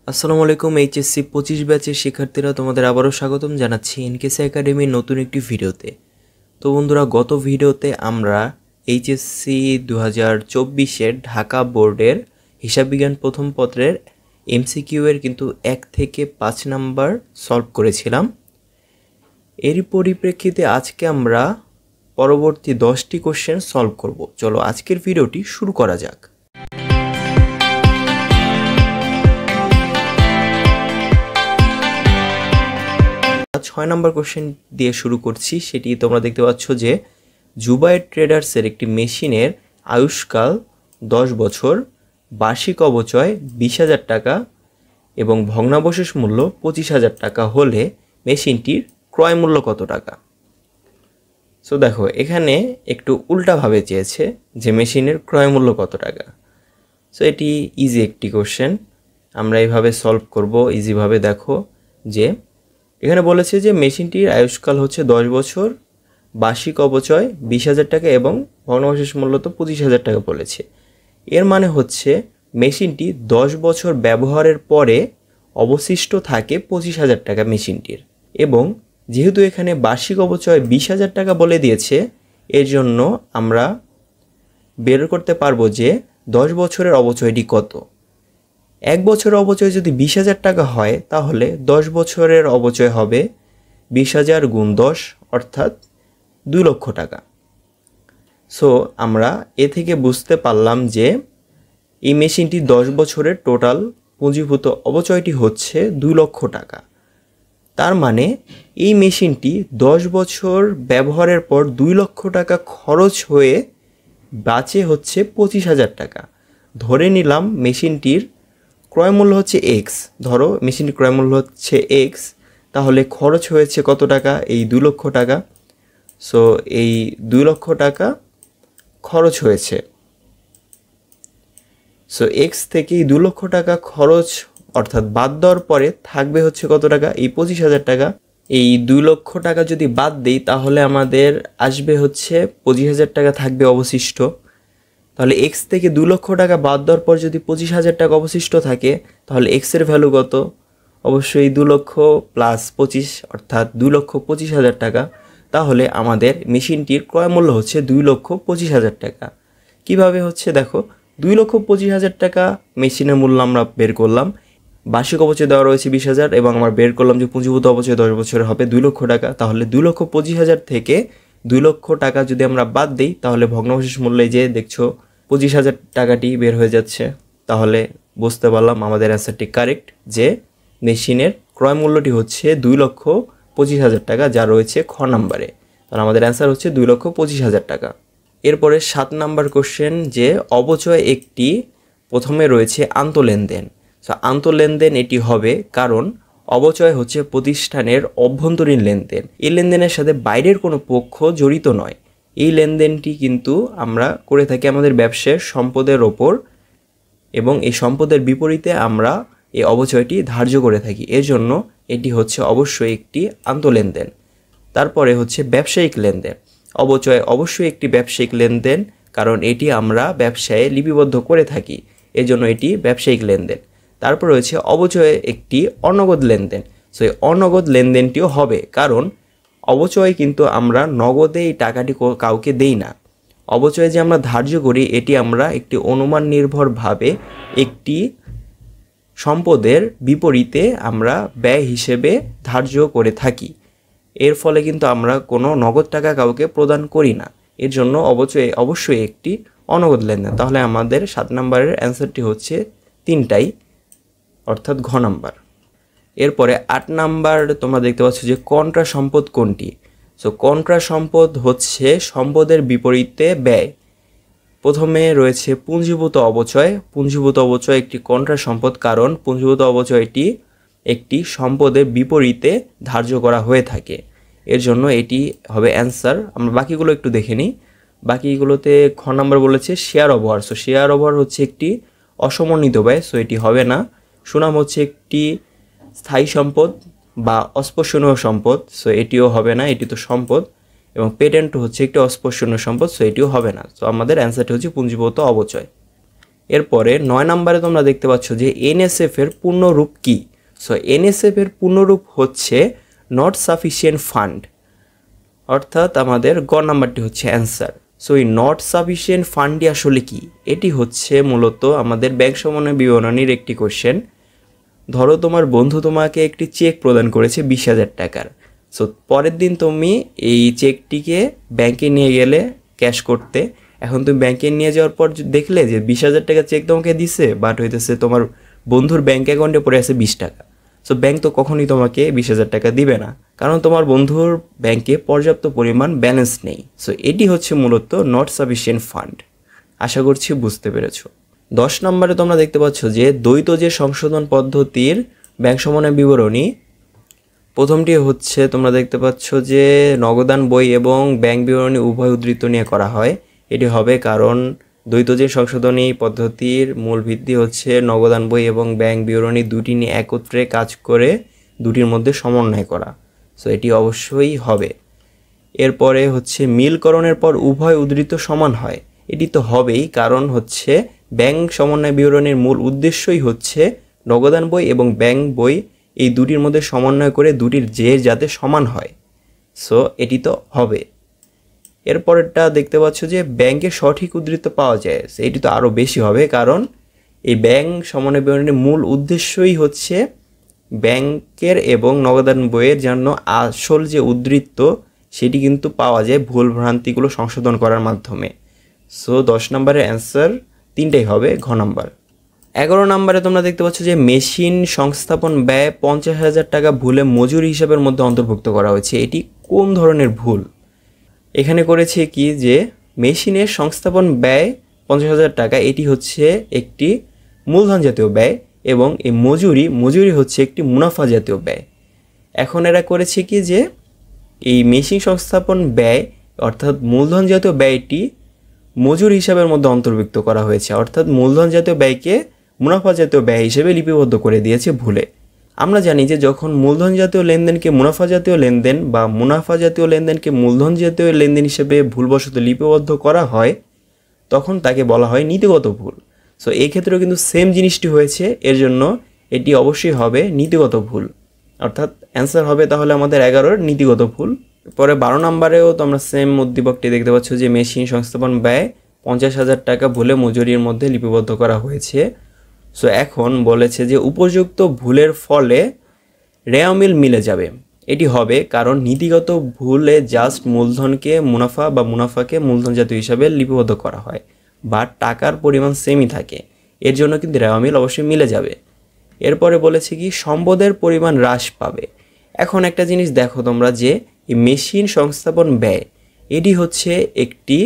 আসসালামু আলাইকুম। এইচএসসি 25 ব্যাচের শিক্ষার্থীরা তোমাদের আবারও স্বাগতম জানাচ্ছি এনকেসি একাডেমির নতুন একটি ভিডিওতে। তো বন্ধুরা, গত ভিডিওতে আমরা এইচএসসি 2024-এর ঢাকা বোর্ডের হিসাব বিজ্ঞান প্রথম পত্রের এমসিকিউ এর কিন্তু 1 থেকে 5 নাম্বার সলভ করেছিলাম। এরই পরিপ্রেক্ষিতে আজকে আমরা পরবর্তী 10টি কোশ্চেন সলভ করব। চলো আজকের ভিডিওটি শুরু করা যাক। 6 নম্বর কোশ্চেন দিয়ে শুরু করছি। সেটি তোমরা দেখতে পাচ্ছ যে জুবায়ের ট্রেডার্সের একটি মেশিনের আয়ুষ্কাল 10 বছর, বার্ষিক অপচয় 20,000 টাকা এবং ভগ্নাবশেষ মূল্য 25,000 টাকা হলে মেশিনটির ক্রয় মূল্য কত টাকা? সো দেখো, এখানে একটু উল্টাভাবে চেয়েছে যে মেশিনের ক্রয় মূল্য কত টাকা। সো এটি ইজি একটি কোশ্চেন, আমরা এইভাবে সলভ করব ইজিভাবে। দেখো যে এখানে বলেছে যে মেশিনটির আয়ুষ্কাল হচ্ছে 10 বছর, বার্ষিক অপচয় 20,000 টাকা এবং ভগ্নাবশেষ মূল্য তো 25,000 টাকা বলেছে। এর মানে হচ্ছে মেশিনটি 10 বছর ব্যবহারের পরে অবশিষ্ট থাকে 25,000 টাকা মেশিনটির, এবং যেহেতু এখানে বার্ষিক অপচয় 20,000 টাকা বলে দিয়েছে, এর জন্য আমরা বের করতে পারবো যে 10 বছরের অপচয়টি কত। 1 বছরের অপচয় যদি 20,000 টাকা হয়, তাহলে 10 বছরের অপচয় হবে 20,000 গুণ 10 অর্থাৎ 2 লক্ষ টাকা। সো আমরা এ থেকে বুঝতে পারলাম যে এই মেশিনটি 10 বছরের টোটাল পুঁজিভূত অপচয়টি হচ্ছে 2 লক্ষ টাকা। তার মানে এই মেশিনটি 10 বছর ব্যবহারের পর 2 লক্ষ টাকা খরচ হয়ে বাঁচে হচ্ছে 25,000 টাকা। ধরে নিলাম মেশিনটির ক্রয় মূল্য হচ্ছে এক্স। ধরো মেশিনটির ক্রয় মূল্য হচ্ছে এক্স, তাহলে খরচ হয়েছে কত টাকা? এই 2 লক্ষ টাকা। সো এই 2 লক্ষ টাকা খরচ হয়েছে। সো এক্স থেকে এই 2 লক্ষ টাকা খরচ অর্থাৎ বাদ দেওয়ার পরে থাকবে হচ্ছে কত টাকা? এই 25,000 টাকা। এই 2 লক্ষ টাকা যদি বাদ দিই, তাহলে আমাদের আসবে হচ্ছে 25,000 টাকা থাকবে অবশিষ্ট। তাহলে এক্স থেকে 2 লক্ষ টাকা বাদ দেওয়ার পর যদি 25,000 টাকা অবশিষ্ট থাকে, তাহলে এক্সের ভ্যালু কত? অবশ্যই 2 লক্ষ প্লাস 25 অর্থাৎ 2,25,000 টাকা। তাহলে আমাদের মেশিনটির ক্রয় মূল্য হচ্ছে 2,25,000 টাকা। কিভাবে হচ্ছে দেখো, 2,25,000 টাকা মেশিনের মূল্য আমরা বের করলাম, বার্ষিক অপচয় দেওয়া রয়েছে 20,000 এবং আমরা বের করলাম যে পুঁজিভূত অপচয় 10 বছরের হবে 2 লক্ষ টাকা। তাহলে 2,25,000 থেকে 2 লক্ষ টাকা যদি আমরা বাদ দিই, তাহলে ভগ্নাবশেষ মূল্যে যে দেখছো 25,000 টাকাটি বের হয়ে যাচ্ছে। তাহলে বুঝতে পারলাম আমাদের অ্যান্সারটি কারেক্ট, যে মেশিনের ক্রয় মূল্যটি হচ্ছে 2,25,000 টাকা, যা রয়েছে খ নাম্বারে। তাহলে আমাদের অ্যান্সার হচ্ছে 2,25,000 টাকা। এরপরে 7 নাম্বার কোশ্চেন, যে অপচয় একটি, প্রথমে রয়েছে আন্তঃলেনদেন। সো আন্তঃলেনদেন এটি হবে কারণ অপচয় হচ্ছে প্রতিষ্ঠানের অভ্যন্তরীণ লেনদেন। এই লেনদেনের সাথে বাইরের কোনো পক্ষ জড়িত নয়। এই লেনদেনটি কিন্তু আমরা করে থাকি আমাদের ব্যবসায়ের সম্পদের ওপর, এবং এই সম্পদের বিপরীতে আমরা এই অপচয়টি ধার্য করে থাকি। এর জন্য এটি হচ্ছে অবশ্যই একটি আন্তঃলেনদেন। তারপরে হচ্ছে ব্যবসায়িক লেনদেন। অপচয় অবশ্যই একটি ব্যবসায়িক লেনদেন, কারণ এটি আমরা ব্যবসায়ে লিপিবদ্ধ করে থাকি, এর জন্য এটি ব্যবসায়িক লেনদেন। তারপর রয়েছে অপচয় একটি অনগদ লেনদেন। সো এই অনগদ লেনদেনটিও হবে, কারণ অপচয় কিন্তু আমরা নগদে এই টাকাটি কাউকে দেই না। অপচয় যে আমরা ধার্য করি, এটি আমরা একটি অনুমান নির্ভরভাবে একটি সম্পদের বিপরীতে আমরা ব্যয় হিসেবে ধার্য করে থাকি। এর ফলে কিন্তু আমরা কোনো নগদ টাকা কাউকে প্রদান করি না। এর জন্য অবচয় অবশ্যই একটি অনগদ লেনদেন। তাহলে আমাদের 7 নম্বরের অ্যান্সারটি হচ্ছে 3টাই, অর্থাৎ ঘ নাম্বার। এরপরে 8 নাম্বার তোমরা দেখতে পাচ্ছ যে কন্ট্রা সম্পদ কোনটি? সো কন্ট্রা সম্পদ হচ্ছে সম্পদের বিপরীতে ব্যয়। প্রথমে রয়েছে পুঞ্জীভূত অপচয়। পুঞ্জীভূত অপচয় একটি কন্ট্রা সম্পদ, কারণ পুঞ্জীভূত অপচয়টি একটি সম্পদের বিপরীতে ধার্য করা হয়ে থাকে। এর জন্য এটি হবে অ্যান্সার। আমরা বাকিগুলো একটু দেখে নিই। বাকিগুলোতে খ নাম্বার বলেছে share over. So share over হচ্ছে একটি অসমন্বিত ব্যয়, সো এটি হবে না। সুনাম হচ্ছে একটি স্থায়ী সম্পদ বা অস্পর্শনীয় সম্পদ, সো এটিও হবে না, এটি তো সম্পদ। এবং পেটেন্ট হচ্ছে একটি অস্পর্শনীয় সম্পদ, সো এটিও হবে না। সো আমাদের অ্যান্সারটি হচ্ছে পুঞ্জীভূত অপচয়। এরপরে 9 নম্বরে তোমরা দেখতে পাচ্ছ যে এনএসএফ এর পূর্ণরূপ কি। সো এনএসএফ এর পূর্ণরূপ হচ্ছে নট সাফিসিয়েন্ট ফান্ড, অর্থাৎ আমাদের গ নাম্বারটি হচ্ছে অ্যান্সার। সো এই নট সাফিসিয়েন্ট ফান্ডটি আসলে কি? এটি হচ্ছে মূলত আমাদের ব্যাংক সমন্বয় বিবরণীর একটি কোশ্চেন। ধরো তোমার বন্ধু তোমাকে একটি চেক প্রদান করেছে 20,000 টাকার। সো পরের দিন তুমি এই চেকটিকে ব্যাংকে নিয়ে গেলে ক্যাশ করতে। এখন তুমি ব্যাংকে নিয়ে যাওয়ার পর দেখলে যে 20,000 টাকা চেক তোমাকে দিছে, বাট হইতেছে তোমার বন্ধুর ব্যাংক অ্যাকাউন্টে পড়ে আছে 20 টাকা। সো ব্যাংক তো কখনোই তোমাকে 20,000 টাকা দিবে না, কারণ তোমার বন্ধুর ব্যাংকে পর্যাপ্ত পরিমাণ ব্যালেন্স নেই। সো এটি হচ্ছে মূলত নট সাফিসিয়েন্ট ফান্ড। আশা করছি বুঝতে পেরেছো। 10 নম্বরে তোমরা দেখতে পাচ্ছ যে দ্বৈত যে সংশোধন পদ্ধতির ব্যাংক সমন্বয় বিবরণী। প্রথমটি হচ্ছে তোমরা দেখতে পাচ্ছ যে নগদান বই এবং ব্যাংক বিবরণী উভয় উদ্ধৃত নিয়ে করা হয়। এটি হবে কারণ দ্বৈত যে সংশোধনী পদ্ধতির মূল ভিত্তি হচ্ছে নগদান বই এবং ব্যাংক বিবরণী দুটি নিয়ে একত্রে কাজ করে দুটির মধ্যে সমন্বয় করা। সো এটি অবশ্যই হবে। এরপরে হচ্ছে মিলকরণের পর উভয় উদ্ধৃত সমান হয়। এটি তো হবেই, কারণ হচ্ছে ব্যাংক সমন্বয় বিবরণীর মূল উদ্দেশ্যই হচ্ছে নগদান বই এবং ব্যাংক বই এই দুটির মধ্যে সমন্বয় করে দুটির যাতে সমান হয়। সো এটি তো হবে। এরপরেরটা দেখতে পাচ্ছ যে ব্যাংকের সঠিক উদ্ধৃত পাওয়া যায়। এটি তো আরও বেশি হবে, কারণ এই ব্যাংক সমন্বয় বিবরণীর মূল উদ্দেশ্যই হচ্ছে ব্যাংকের এবং নগদান বইয়ের জন্য আসল যে উদ্ধৃত সেটি কিন্তু পাওয়া যায় ভুল ভ্রান্তিগুলো সংশোধন করার মাধ্যমে। সো 10 নম্বরের অ্যান্সার তিনটাই হবে ঘ নাম্বার। 11 নম্বরে তোমরা দেখতে পাচ্ছ যে মেশিন সংস্থাপন ব্যয় 50,000 টাকা ভুলে মজুরি হিসাবের মধ্যে অন্তর্ভুক্ত করা হয়েছে। এটি কোন ধরনের ভুল? এখানে করেছে কি যে মেশিনের সংস্থাপন ব্যয় 50,000 টাকা, এটি হচ্ছে একটি মূলধন জাতীয় ব্যয় এবং এই মজুরি হচ্ছে একটি মুনাফা জাতীয় ব্যয়। এখন এরা করেছে কি যে এই মেশিন সংস্থাপন ব্যয় অর্থাৎ মূলধন জাতীয় ব্যয়টি মজুরি হিসাবের মধ্যে অন্তর্ভুক্ত করা হয়েছে, অর্থাৎ মূলধন জাতীয় ব্যয়কে মুনাফা জাতীয় ব্যয় হিসেবে লিপিবদ্ধ করে দিয়েছে ভুলে। আমরা জানি যে যখন মূলধন জাতীয় লেনদেনকে মুনাফা জাতীয় লেনদেন বা মুনাফা জাতীয় লেনদেনকে মূলধন জাতীয় লেনদেন হিসেবে ভুলবশত লিপিবদ্ধ করা হয় তখন তাকে বলা হয় নীতিগত ভুল। সো এই ক্ষেত্রেও কিন্তু সেম জিনিসটি হয়েছে, এর জন্য এটি অবশ্যই হবে নীতিগত ভুল, অর্থাৎ অ্যান্সার হবে তাহলে আমাদের 11 নীতিগত ভুল। পরে 12 নম্বরেও তোমরা সেম উদ্দীপকটি দেখতে পাচ্ছ যে মেশিন সংস্থাপন ব্যয় 50,000 টাকা ভুলে মজুরির মধ্যে লিপিবদ্ধ করা হয়েছে। সো এখন বলেছে যে উপযুক্ত ভুলের ফলে রেওয়া মিল মিলে যাবে। এটি হবে কারণ নীতিগত ভুলে জাস্ট মূলধনকে মুনাফা বা মুনাফাকে মূলধন জাতীয় হিসাবে লিপিবদ্ধ করা হয়, বা টাকার পরিমাণ সেমই থাকে, এর জন্য কিন্তু রেওয়া মিল অবশ্যই মিলে যাবে। এরপরে বলেছে কি সম্পদের পরিমাণ হ্রাস পাবে। এখন একটা জিনিস দেখো তোমরা যে এই মেশিন সংস্থাপন ব্যয় এটি হচ্ছে একটি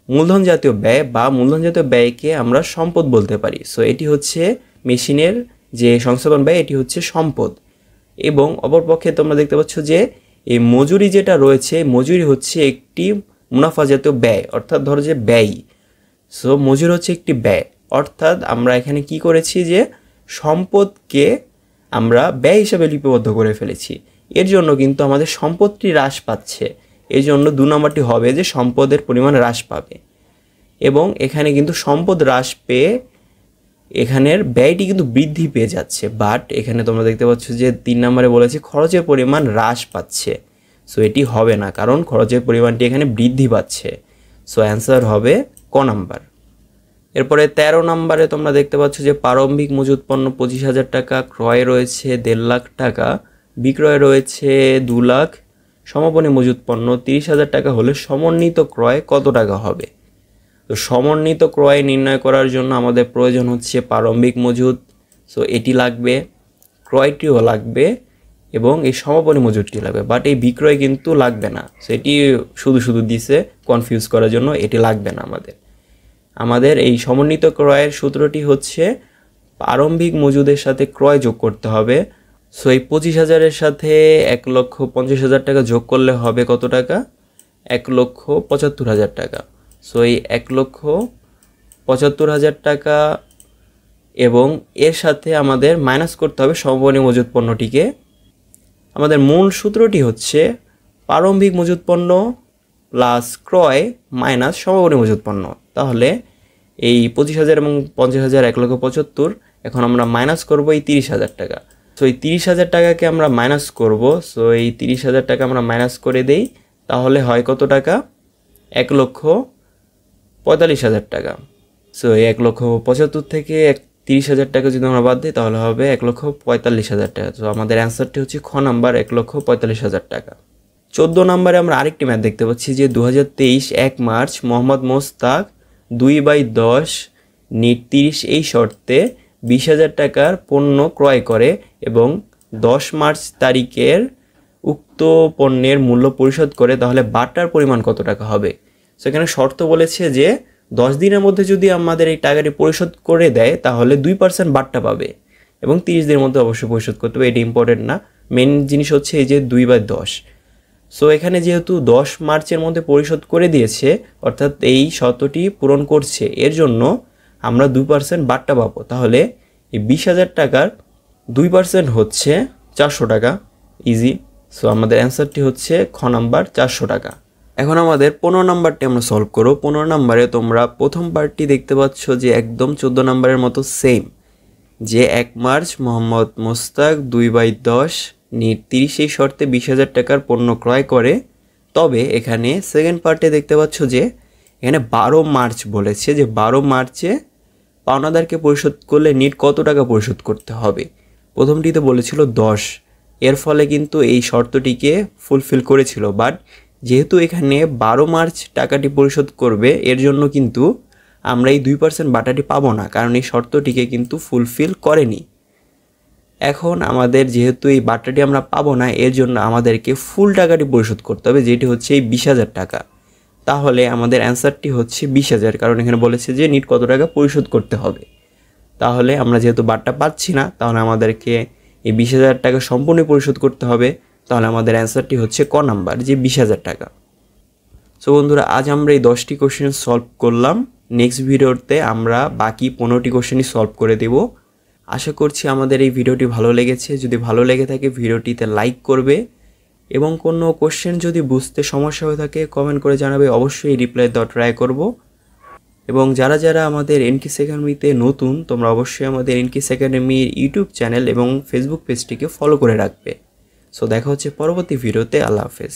মূলধন জাতীয় ব্যয় বা মূলধন জাতীয় ব্যয়কে আমরা সম্পদ বলতে পারি। সো এটি হচ্ছে মেশিনের যে সংস্থাপন ব্যয় এটি হচ্ছে সম্পদ, এবং অপরপক্ষে তোমরা দেখতে পাচ্ছ যে এই মজুরি যেটা রয়েছে মজুরি হচ্ছে একটি মুনাফা জাতীয় ব্যয়, অর্থাৎ ধরো যে ব্যয়। সো মজুরি হচ্ছে একটি ব্যয়, অর্থাৎ আমরা এখানে কি করেছি যে সম্পদকে আমরা ব্যয় হিসাবে লিপিবদ্ধ করে ফেলেছি, এর জন্য কিন্তু আমাদের সম্পদটি হ্রাস পাচ্ছে। এই জন্য 2 নম্বরটি হবে যে সম্পদের পরিমাণ হ্রাস পাবে, এবং এখানে কিন্তু সম্পদ হ্রাস পেয়ে এখানের ব্যয়টি কিন্তু বৃদ্ধি পেয়ে যাচ্ছে। বাট এখানে তোমরা দেখতে পাচ্ছ যে 3 নম্বরে বলেছে খরচের পরিমাণ হ্রাস পাচ্ছে। সো এটি হবে না, কারণ খরচের পরিমাণটি এখানে বৃদ্ধি পাচ্ছে। সো অ্যান্সার হবে ক নাম্বার। এরপরে 13 নম্বরে তোমরা দেখতে পাচ্ছ যে প্রারম্ভিক মজুত পণ্য 25,000 টাকা, ক্রয় রয়েছে 1.5 লাখ টাকা, বিক্রয় রয়েছে 2 লাখ, সমাপনী মজুত পণ্য 30,000 টাকা হলে সমন্বিত ক্রয় কত টাকা হবে? তো সমন্বিত ক্রয় নির্ণয় করার জন্য আমাদের প্রয়োজন হচ্ছে প্রারম্ভিক মজুত। সো এটি লাগবে, ক্রয়টিও লাগবে, এবং এই সমাপনী মজুতটি লাগবে, বাট এই বিক্রয় কিন্তু লাগবে না। সো এটি শুধু দিছে কনফিউজ করার জন্য, এটি লাগবে না। আমাদের এই সমন্বিত ক্রয়ের সূত্রটি হচ্ছে প্রারম্ভিক মজুদের সাথে ক্রয় যোগ করতে হবে। সো এই 25,000-এর সাথে 1,50,000 টাকা যোগ করলে হবে কত টাকা? 1,75,000 টাকা। সো এই 1,75,000 টাকা এবং এর সাথে আমাদের মাইনাস করতে হবে সমাপনী মজুত পণ্যটিকে। আমাদের মূল সূত্রটি হচ্ছে প্রারম্ভিক মজুত পণ্য প্লাস ক্রয় মাইনাস সমাপনী মজুত পণ্য। তাহলে এই 25,000 এবং 50,000 1,75,000 এখন আমরা মাইনাস করবো এই 30,000 টাকা। সো এই 30,000 টাকাকে আমরা মাইনাস করব। সো এই 30,000 টাকা আমরা মাইনাস করে দেই, তাহলে হয় কত টাকা? 1,45,000 টাকা। সো এই 1,75,000 থেকে 30,000 টাকা যদি আমরা বাদ দিই তাহলে হবে 1,45,000 টাকা। তো আমাদের অ্যান্সারটি হচ্ছে খ নাম্বার 1,45,000 টাকা। 14 নম্বরে আমরা আরেকটি ম্যাথ দেখতে পাচ্ছি যে 2023 1 মার্চ মোহাম্মদ মোস্তাক 2/10 নিট 30 এই শর্তে 20,000 টাকার পণ্য ক্রয় করে এবং 10 মার্চ তারিখের উক্ত পণ্যের মূল্য পরিশোধ করে, তাহলে বাটার পরিমাণ কত টাকা হবে? সেখানে শর্ত বলেছে যে 10 দিনের মধ্যে যদি আমাদের এই টাকাটি পরিশোধ করে দেয় তাহলে 2% বাট্টা পাবে এবং 30 দিনের মধ্যে অবশ্যই পরিশোধ করতে হবে। এটি ইম্পর্টেন্ট না, মেন জিনিস হচ্ছে এই যে 2/10। সো এখানে যেহেতু 10 মার্চের মধ্যে পরিশোধ করে দিয়েছে, অর্থাৎ এই শর্তটি পূরণ করছে, এর জন্য আমরা 2% বাট্টা পাবো। তাহলে এই 20,000 টাকার 2% হচ্ছে 400 টাকা, ইজি। সো আমাদের অ্যান্সারটি হচ্ছে খ নাম্বার 400 টাকা। এখন আমাদের 15 নাম্বারটি আমরা সলভ করো। 15 নাম্বারে তোমরা প্রথম পার্টটি দেখতে পাচ্ছ যে একদম 14 নাম্বারের মতো সেম, যে 1 মার্চ মোহাম্মদ মোস্তাক 2/10 নিট 30 এই শর্তে 20,000 টাকার পণ্য ক্রয় করে। তবে এখানে সেকেন্ড পার্টে দেখতে পাচ্ছ যে এখানে 12 মার্চ বলেছে যে 12 মার্চে পাওনাদারকে পরিশোধ করলে নিট কত টাকা পরিশোধ করতে হবে। প্রথমটিতে বলেছিল 10, এর ফলে কিন্তু এই শর্তটিকে ফুলফিল করেছিল, বাট যেহেতু এখানে 12 মার্চ টাকাটি পরিশোধ করবে, এর জন্য কিন্তু আমরা এই 2% বাটাটি পাবো না, কারণ এই শর্তটিকে কিন্তু ফুলফিল করেনি। এখন আমাদের যেহেতু এই বাটাটি আমরা পাবো না, এর জন্য আমাদেরকে ফুল টাকাটি পরিশোধ করতে হবে, যেটি হচ্ছে এই 20,000 টাকা। তাহলে আমাদের অ্যান্সারটি হচ্ছে 20,000, কারণ এখানে বলেছে যে নিট কত টাকা পরিশোধ করতে হবে। তাহলে আমরা যেহেতু বাটটা পাচ্ছি না, তাহলে আমাদেরকে এই 20,000 টাকা সম্পূর্ণ পরিশোধ করতে হবে। তাহলে আমাদের অ্যান্সারটি হচ্ছে ক নাম্বার, যে 20,000 টাকা। সো বন্ধুরা, আজ আমরা এই 10টি কোশ্চেন সলভ করলাম। নেক্সট ভিডিওতে আমরা বাকি 15টি কোশ্চেনই সলভ করে দেব। আশা করছি আমাদের এই ভিডিওটি ভালো লেগেছে। যদি ভালো লেগে থাকে ভিডিওটিতে লাইক করবে এবং কোনো কোশ্চেন যদি বুঝতে সমস্যা হয়ে থাকে কমেন্ট করে জানাবে, অবশ্যই রিপ্লাই দেওয়ার ট্রাই করব। এবং যারা যারা আমাদের এনকিস একাডেমিতে নতুন, তোমরা অবশ্যই আমাদের এনকিস একাডেমির ইউটিউব চ্যানেল এবং ফেসবুক পেজটিকে ফলো করে রাখবে। সো দেখা হচ্ছে পরবর্তী ভিডিওতে। আল্লাহ হাফেজ।